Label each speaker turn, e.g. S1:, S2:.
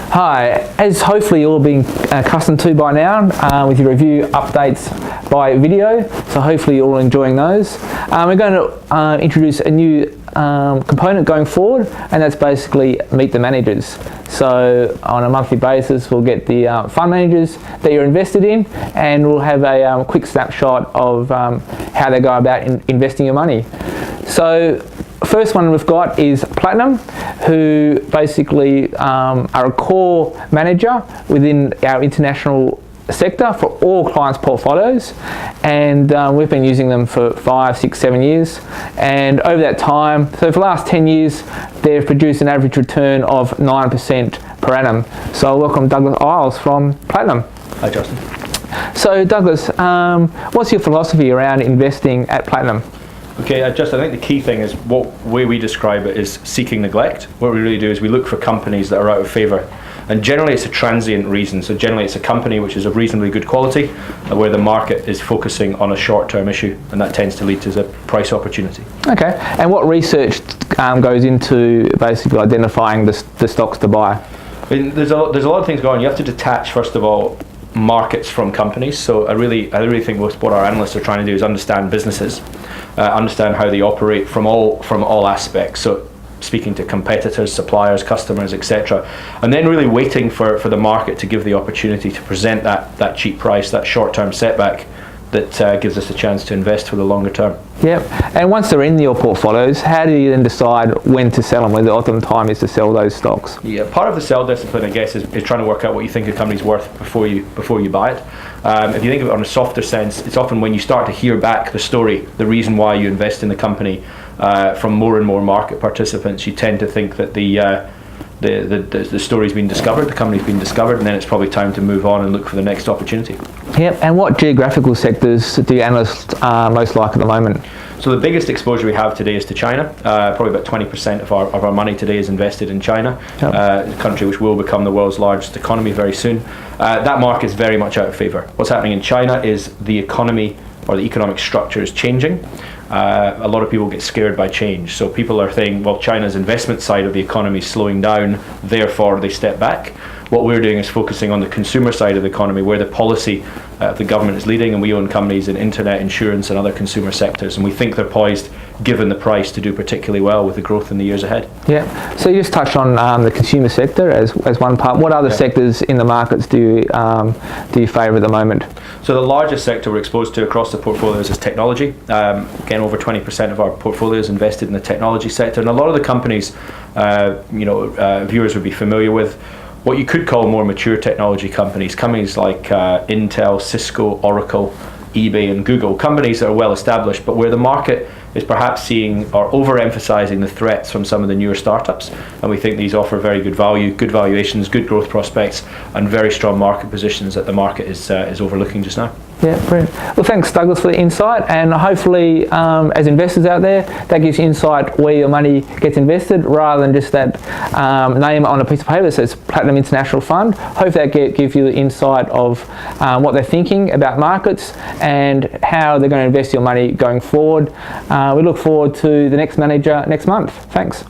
S1: Hi, as hopefully you'll be accustomed to by now with your review updates by video, so hopefully you're all enjoying those. We're going to introduce a new component going forward, and that's basically Meet the Managers. So on a monthly basis we'll get the fund managers that you're invested in, and we'll have a quick snapshot of how they go about investing your money. So first one we've got is Platinum, who basically are a core manager within our international sector for all clients' portfolios, and we've been using them for 5, 6, 7 years, and over that time, so for the last 10 years they've produced an average return of 9% per annum. So I'll welcome Douglas Isles from Platinum.
S2: Hi Justin.
S1: So Douglas, what's your philosophy around investing at Platinum?
S2: Okay, I think the key thing is what way we describe it is seeking neglect. What we really do is we look for companies that are out of favour, and generally it's a transient reason. So generally it's a company which is of reasonably good quality where the market is focusing on a short-term issue, and that tends to lead to a price opportunity.
S1: Okay, and what research goes into basically identifying the stocks to buy?
S2: I mean, there's a lot of things going on. You have to detach, first of all, markets from companies. So I really think what our analysts are trying to do is understand businesses, understand how they operate from all aspects. So speaking to competitors, suppliers, customers, etc., and then really waiting for the market to give the opportunity to present that cheap price, that short-term setback that gives us a chance to invest for the longer term.
S1: Yep. And once they're in your portfolios, how do you then decide when to sell them, when the optimum time is to sell those stocks?
S2: Yeah, part of the sell discipline, I guess, is trying to work out what you think a company's worth before you buy it. If you think of it on a softer sense, it's often when you start to hear back the story, the reason why you invest in the company from more and more market participants, you tend to think that the story's been discovered, the company's been discovered, and then it's probably time to move on and look for the next opportunity.
S1: Yep. And what geographical sectors do analysts most like at the moment?
S2: So the biggest exposure we have today is to China. Probably about 20% of our money today is invested in China, yep. A country which will become the world's largest economy very soon. That market is very much out of favour. What's happening in China is the economy or the economic structure is changing. A lot of people get scared by change. So people are saying, well, China's investment side of the economy is slowing down, therefore they step back. What we're doing is focusing on the consumer side of the economy, where the policy of the government is leading, and we own companies in internet, insurance and other consumer sectors, and we think they're poised, given the price, to do particularly well with the growth in the years ahead.
S1: Yeah. So you just touched on the consumer sector as one part. What other sectors in the markets do you favour at the moment?
S2: So the largest sector we're exposed to across the portfolios is technology. Again, over 20% of our portfolio is invested in the technology sector, and a lot of the companies viewers would be familiar with. What you could call more mature technology companies like Intel, Cisco, Oracle, eBay and Google, companies that are well established, but where the market is perhaps seeing or overemphasizing the threats from some of the newer startups, and we think these offer very good value, good valuations, good growth prospects, and very strong market positions that the market is overlooking just now.
S1: Yeah, brilliant. Well, thanks Douglas for the insight, and hopefully as investors out there, that gives you insight where your money gets invested rather than just that name on a piece of paper that says Platinum International Fund. Hopefully that gives you the insight of what they're thinking about markets and how they're going to invest your money going forward. We look forward to the next manager next month. Thanks.